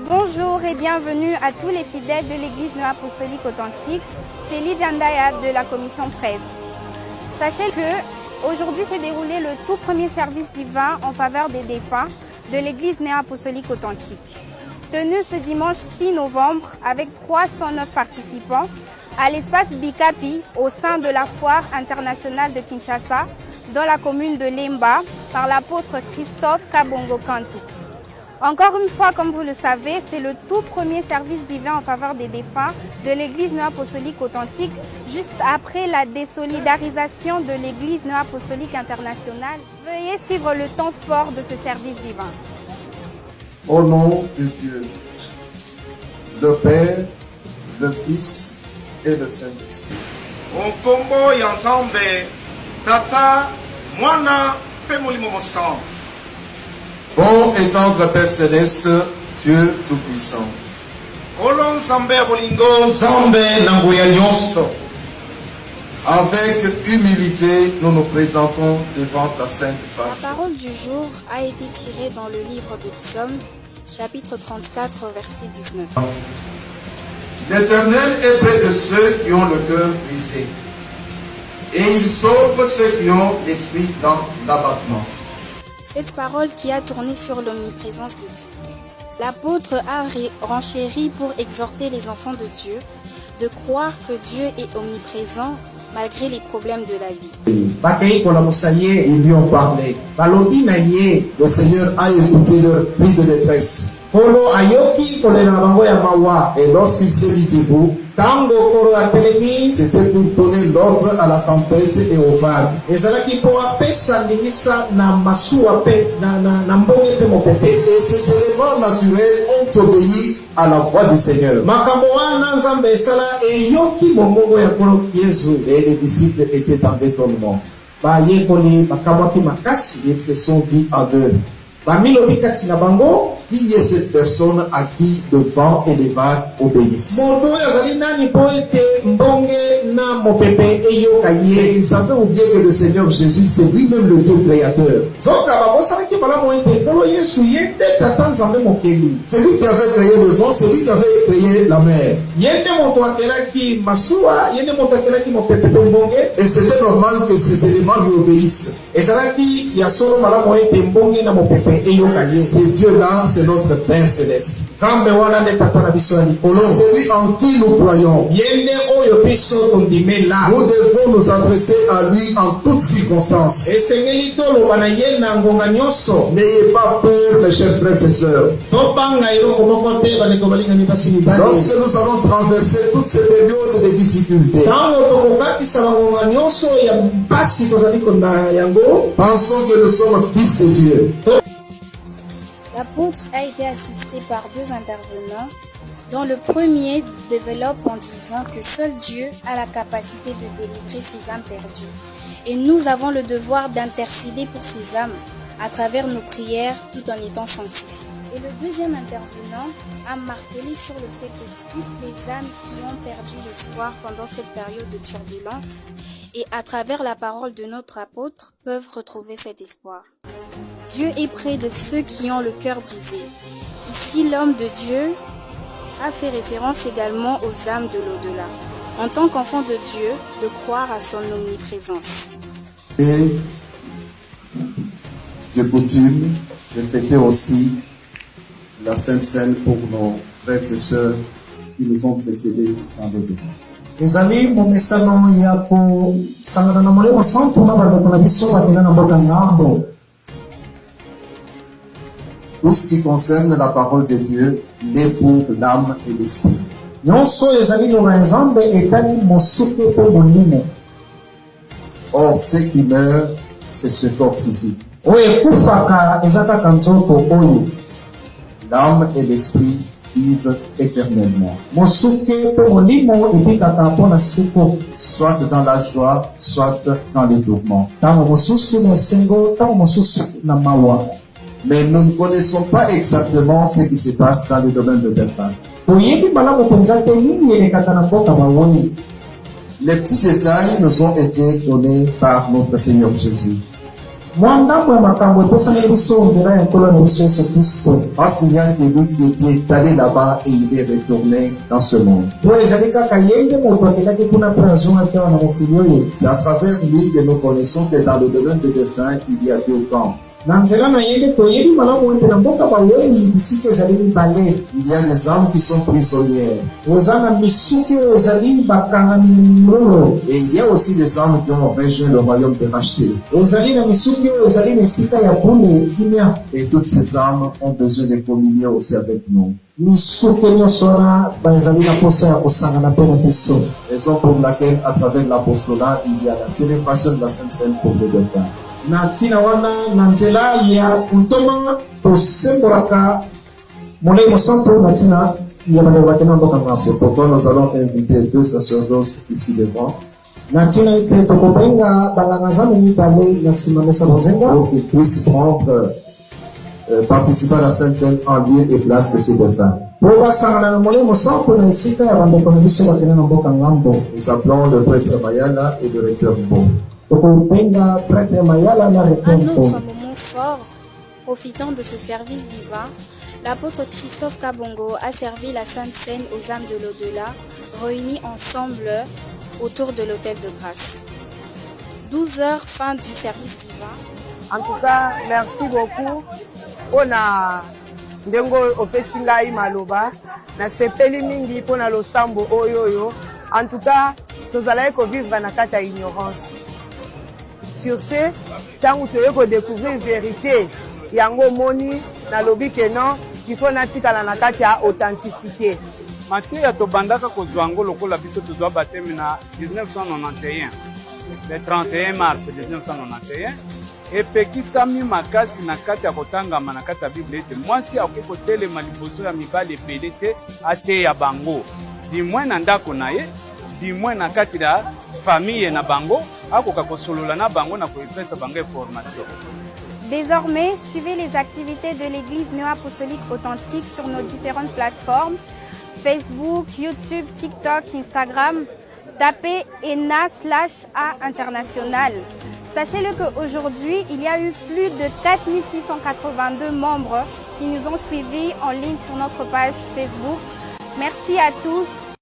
Bonjour et bienvenue à tous les fidèles de l'Église Néo-Apostolique Authentique. C'est Lydia Ndaya de la commission presse. Sachez que aujourd'hui s'est déroulé le tout premier service divin en faveur des défunts de l'Église Néo-Apostolique Authentique. Tenu ce dimanche 6 novembre avec 309 participants à l'espace Bikapi au sein de la foire internationale de Kinshasa dans la commune de Lemba par l'apôtre Christophe Kabongo Kantou. Encore une fois, comme vous le savez, c'est le tout premier service divin en faveur des défunts de l'Église Néo-Apostolique Authentique, juste après la désolidarisation de l'Église Néo-Apostolique Internationale. Veuillez suivre le temps fort de ce service divin. Au nom de Dieu, le Père, le Fils et le Saint-Esprit. Onkombo ensemble, Tata, Mwana, Pemolimo Mossante. Bon et tendre Père Céleste, Dieu Tout-Puissant. Kolon Zambe Bolingo, Zambe Nangoya Nyoso. Avec humilité, nous nous présentons devant ta sainte face. La parole du jour a été tirée dans le livre des Psaumes, chapitre 34, verset 19. L'Éternel est près de ceux qui ont le cœur brisé, et il sauve ceux qui ont l'esprit dans l'abattement. Cette parole qui a tourné sur l'omniprésence de Dieu. L'apôtre a renchéri pour exhorter les enfants de Dieu de croire que Dieu est omniprésent malgré les problèmes de la vie. Ils lui ont parlé. Le Seigneur a écouté leur cri de détresse. Et lorsqu'il s'est mis debout, c'était pour donner l'ordre à la tempête et aux vagues. Et ces éléments naturels ont obéi à la voix du Seigneur. Et les disciples étaient en étonnement. Ils se sont dit à eux, qui est cette personne à qui le vent et les vagues obéissent? Et ils avaient oublié que le Seigneur Jésus, c'est lui-même le Dieu créateur. C'est lui qui avait créé le vent, c'est lui qui avait créé la mer. Et c'était normal que ces éléments lui obéissent. Ce Dieu-là, c'est notre Père Céleste. C'est celui en qui nous croyons. Nous devons nous adresser à lui en toutes circonstances. N'ayez pas peur, mes chers frères et sœurs. Lorsque nous allons traverser toutes ces périodes de difficultés, pensons que nous sommes fils de Dieu. L'apôtre a été assisté par deux intervenants, dont le premier développe en disant que seul Dieu a la capacité de délivrer ses âmes perdues. Et nous avons le devoir d'intercéder pour ces âmes à travers nos prières tout en étant sanctifiés. Et le deuxième intervenant a martelé sur le fait que toutes les âmes qui ont perdu l'espoir pendant cette période de turbulence et à travers la parole de notre apôtre peuvent retrouver cet espoir. Dieu est près de ceux qui ont le cœur brisé. Ici, l'homme de Dieu a fait référence également aux âmes de l'au-delà. En tant qu'enfant de Dieu, de croire à son omniprésence. Et de coutume de fêter aussi la Sainte Seine pour nos frères et sœurs qui nous ont précédés dans le début. ezali momesano ya kosangana na molemo santu na bandeko na biso bakenda na mboka ngambo. Tout ce qui concerne la parole de Dieu n'est pour l'âme et l'esprit. Nyonso ezali loba nzambe etali mosupe mpo molimo. Or, ce qui meurt, c'est ce corps physique. Oyo ekufaka eza kaka nzoto oyo. L'âme et l'esprit vivent éternellement. Mosuke mpo molimo ebikaka mpo na seko. Soit dans la joie, soit dans les tourments. Ntango mosusu na esengo, ntango mosusu na mawa. Mais nous ne connaissons pas exactement ce qui se passe dans le domaine de défunt. Les petits détails nous ont été donnés par notre Seigneur Jésus. mwandamwe makambo epesani biso nzela ya nkolo na biso Yesu Kristo. En signant que lui qui était allé là-bas et il est retourné dans ce monde. Po ezali kaka yenge moto akendaki kuna mpe azongaki awa na mokili oyo. C'est à travers lui que nous connaissons que dans le domaine des défunts, il y a deux camps. Na nzela na yenge toyebi malamu ete na mboka bawei bisika ezali mibale. Il y a les âmes qui sont prisonnières. Eza na misuki oyo ezali bakangami na minyororo. Et il y a aussi les âmes qui ont rejoint le royaume de racheté. Ezali na misuki oyo ezali na esika ya bule kimia. Et toutes ces âmes ont besoin de communier aussi avec nous. Misuki nyonso wana bazali na posa ya kosangana mpe na biso. Raison pour laquelle, à travers l'apostolat, il y a la célébration de la Sainte Seine pour les défunts. Na ntina wana na nzela ya ntoma tosembolaka molei mosantu na ntina ya bandeko bakende na mboka ngaso. C'est pourquoi nous allons inviter deux sacerdotes ici devant Na ntina ete tokobenga banganga nzambe mibale na nsima mesa bozenga pour qu'ils puissent prendre, participer à la Sainte Seine en lieu et place de ces défunts. po basangana na molei mosantu na esika ya bandeko na biso bakende na mboka ngambo. Nous appelons le prêtre Mayala et le recteur Mbo. Tokobenga prêtre Mayala na Un recteur autre Mbo. moment fort, profitant de ce service divin, l'apôtre Christophe Kabongo a servi la Sainte Seine aux âmes de l'au-delà, réunis ensemble autour de l'autel de grâce. 12 heures, fin du service divin. En tout cas, merci beaucoup. On a ndengo opesi ngai maloba na sepeli mingi pona losambo oyoyo. En tout cas, tozalaki ko vivre na kati ya ignorance. Sur ce, tangu toye ko découvrir vérité yango moni na lobi ke non, il faut natikala na kati ya authenticité. Mateya tobandaka kozwa ngo lokola biso tozwa bateme na 1991, le 31 mars 1991, epekisami makasi na kati ya kotangama na kati ya Bible ete mwasi akoki kotelema liboso ya mibali ebele te ateya bango, dimwe na ndako na ye, dimwe na kati ya famille na bango, akoka kosolola na bango na koepesa bango information. Désormais, suivez les activités de l'Église néo-apostolique authentique sur nos différentes plateformes, Facebook, YouTube, TikTok, Instagram. Tapez ENA/A International. Sachez-le qu'aujourd'hui, il y a eu plus de 4682 membres qui nous ont suivis en ligne sur notre page Facebook. Merci à tous.